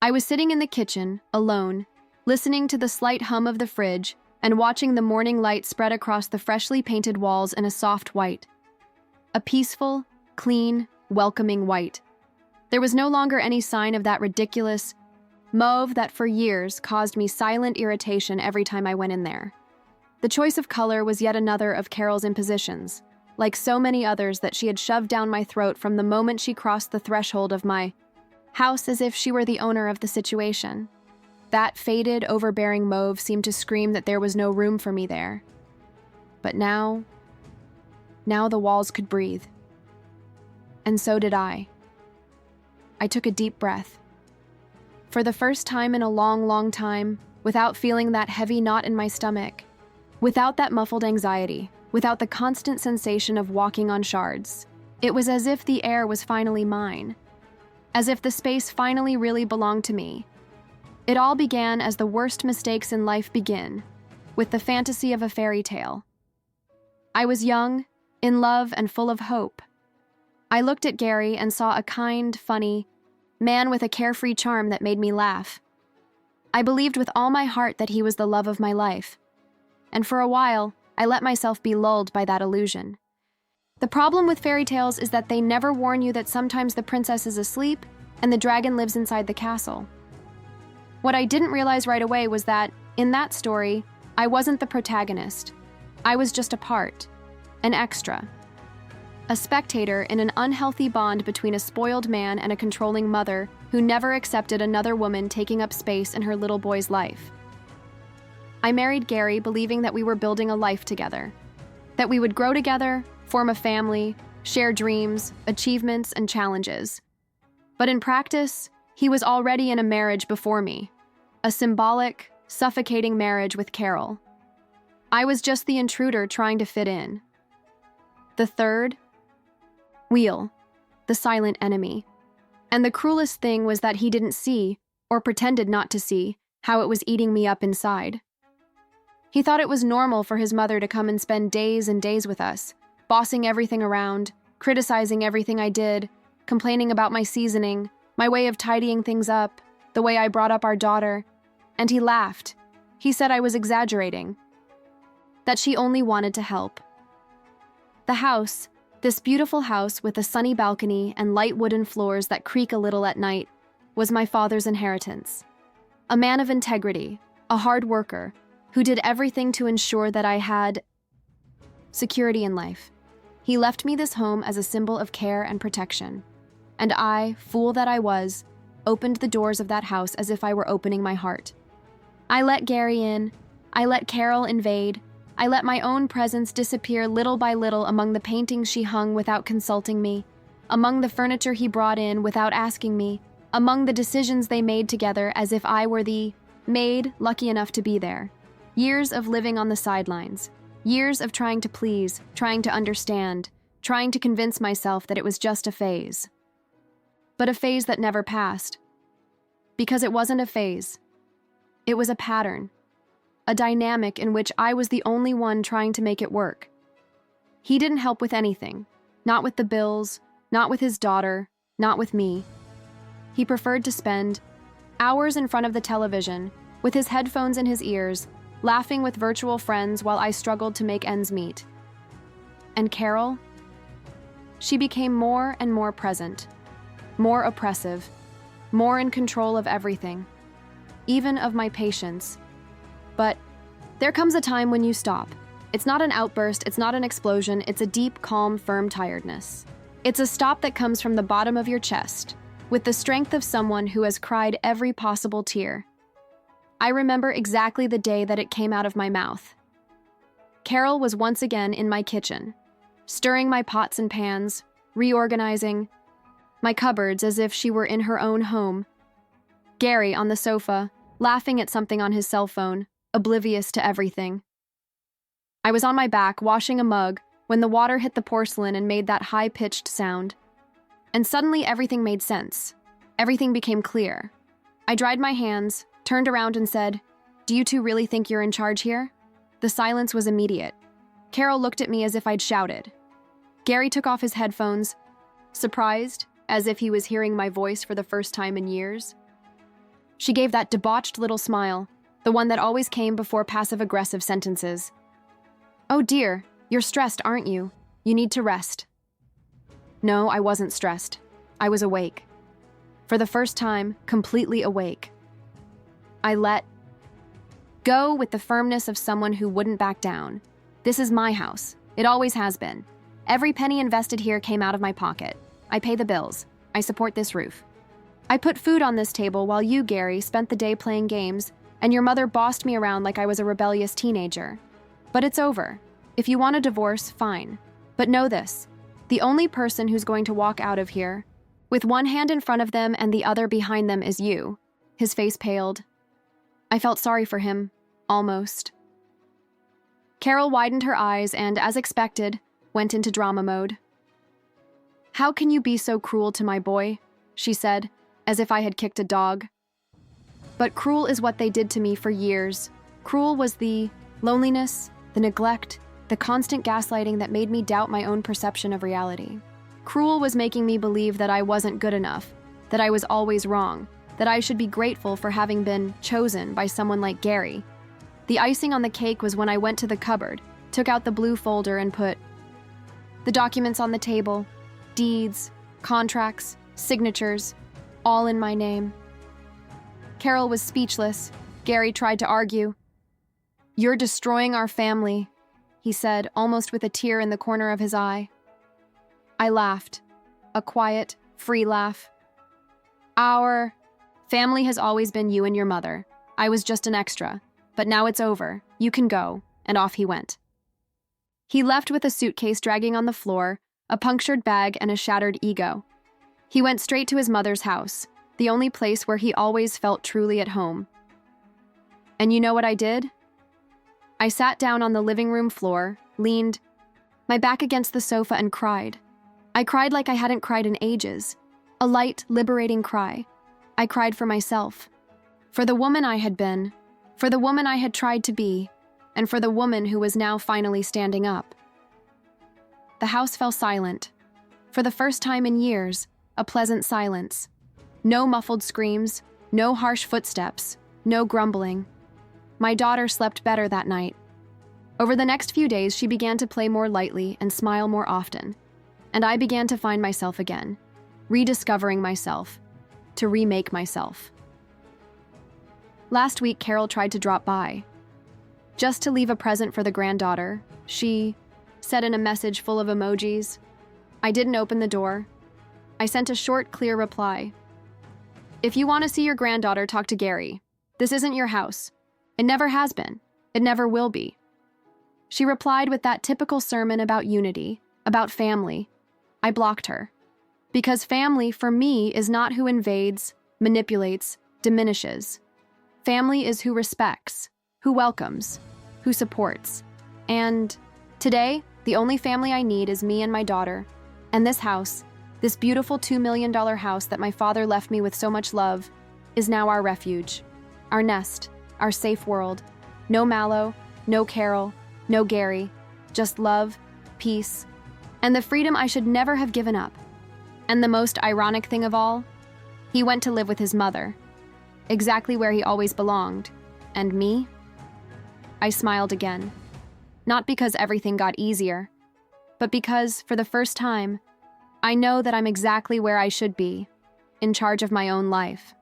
I was sitting in the kitchen, alone, listening to the slight hum of the fridge and watching the morning light spread across the freshly painted walls in a soft white. A peaceful, clean, welcoming white. There was no longer any sign of that ridiculous mauve that for years caused me silent irritation every time I went in there. The choice of color was yet another of Carol's impositions, like so many others that she had shoved down my throat from the moment she crossed the threshold of my house as if she were the owner of the situation. That faded, overbearing mauve seemed to scream that there was no room for me there. But now the walls could breathe. And so did I. I took a deep breath. For the first time in a long, long time, without feeling that heavy knot in my stomach, without that muffled anxiety, without the constant sensation of walking on shards, it was as if the air was finally mine, as if the space finally really belonged to me. It all began as the worst mistakes in life begin, with the fantasy of a fairy tale. I was young, in love, and full of hope. I looked at Gary and saw a kind, funny man with a carefree charm that made me laugh. I believed with all my heart that he was the love of my life, and for a while, I let myself be lulled by that illusion. The problem with fairy tales is that they never warn you that sometimes the princess is asleep and the dragon lives inside the castle. What I didn't realize right away was that, in that story, I wasn't the protagonist. I was just a part, an extra. A spectator in an unhealthy bond between a spoiled man and a controlling mother who never accepted another woman taking up space in her little boy's life. I married Gary believing that we were building a life together, that we would grow together, form a family, share dreams, achievements, and challenges. But in practice, he was already in a marriage before me, a symbolic, suffocating marriage with Carol. I was just the intruder trying to fit in. The third wheel, the silent enemy. And the cruelest thing was that he didn't see, or pretended not to see, how it was eating me up inside. He thought it was normal for his mother to come and spend days and days with us, bossing everything around, criticizing everything I did, complaining about my seasoning, my way of tidying things up, the way I brought up our daughter. And he laughed. He said I was exaggerating, that she only wanted to help. The house, this beautiful house with a sunny balcony and light wooden floors that creak a little at night, was my father's inheritance. A man of integrity, a hard worker, who did everything to ensure that I had security in life. He left me this home as a symbol of care and protection. And I, fool that I was, opened the doors of that house as if I were opening my heart. I let Gary in. I let Carol invade. I let my own presence disappear little by little among the paintings she hung without consulting me, among the furniture he brought in without asking me, among the decisions they made together as if I were the maid lucky enough to be there. Years of living on the sidelines. Years of trying to please, trying to understand, trying to convince myself that it was just a phase. But a phase that never passed. Because it wasn't a phase. It was a pattern. A dynamic in which I was the only one trying to make it work. He didn't help with anything. Not with the bills, not with his daughter, not with me. He preferred to spend hours in front of the television, with his headphones in his ears, laughing with virtual friends while I struggled to make ends meet. And Carol? She became more and more present, more oppressive, more in control of everything, even of my patience. But there comes a time when you stop. It's not an outburst, it's not an explosion, it's a deep, calm, firm tiredness. It's a stop that comes from the bottom of your chest, with the strength of someone who has cried every possible tear. I remember exactly the day that it came out of my mouth. Carol was once again in my kitchen, stirring my pots and pans, reorganizing my cupboards as if she were in her own home. Gary on the sofa, laughing at something on his cell phone, oblivious to everything. I was on my back, washing a mug, when the water hit the porcelain and made that high-pitched sound. And suddenly everything made sense. Everything became clear. I dried my hands, turned around and said, "Do you two really think you're in charge here?" The silence was immediate. Carol looked at me as if I'd shouted. Gary took off his headphones, surprised, as if he was hearing my voice for the first time in years. She gave that debauched little smile, the one that always came before passive-aggressive sentences. "Oh dear, you're stressed, aren't you? You need to rest." No, I wasn't stressed. I was awake. For the first time, completely awake. I let go with the firmness of someone who wouldn't back down. This is my house. It always has been. Every penny invested here came out of my pocket. I pay the bills. I support this roof. I put food on this table while you, Gary, spent the day playing games, and your mother bossed me around like I was a rebellious teenager. But it's over. If you want a divorce, fine. But know this, the only person who's going to walk out of here, with one hand in front of them and the other behind them, is you. His face paled. I felt sorry for him, almost. Carol widened her eyes and, as expected, went into drama mode. "How can you be so cruel to my boy?" she said, as if I had kicked a dog. But cruel is what they did to me for years. Cruel was the loneliness, the neglect, the constant gaslighting that made me doubt my own perception of reality. Cruel was making me believe that I wasn't good enough, that I was always wrong, that I should be grateful for having been chosen by someone like Gary. The icing on the cake was when I went to the cupboard, took out the blue folder and put the documents on the table, deeds, contracts, signatures, all in my name. Carol was speechless. Gary tried to argue. "You're destroying our family," he said, almost with a tear in the corner of his eye. I laughed, a quiet, free laugh. "Our family has always been you and your mother. I was just an extra, but now it's over. You can go," and off he went. He left with a suitcase dragging on the floor, a punctured bag, and a shattered ego. He went straight to his mother's house, the only place where he always felt truly at home. And you know what I did? I sat down on the living room floor, leaned my back against the sofa, and cried. I cried like I hadn't cried in ages. A light, liberating cry. I cried for myself. For the woman I had been. For the woman I had tried to be. And for the woman who was now finally standing up. The house fell silent. For the first time in years, a pleasant silence. No muffled screams, no harsh footsteps, no grumbling. My daughter slept better that night. Over the next few days, she began to play more lightly and smile more often. And I began to find myself again, rediscovering myself, to remake myself. Last week, Carol tried to drop by. Just to leave a present for the granddaughter, she said in a message full of emojis. I didn't open the door. I sent a short, clear reply. If you want to see your granddaughter, talk to Gary. This isn't your house. It never has been. It never will be. She replied with that typical sermon about unity, about family. I blocked her. Because family, for me, is not who invades, manipulates, diminishes. Family is who respects, who welcomes, who supports. And today, the only family I need is me and my daughter. And this house, this beautiful $2 million house that my father left me with so much love, is now our refuge, our nest, our safe world. No Mallow, no Carol, no Gary, just love, peace, and the freedom I should never have given up. And the most ironic thing of all, he went to live with his mother, exactly where he always belonged. And me? I smiled again. Not because everything got easier, but because, for the first time, I know that I'm exactly where I should be, in charge of my own life.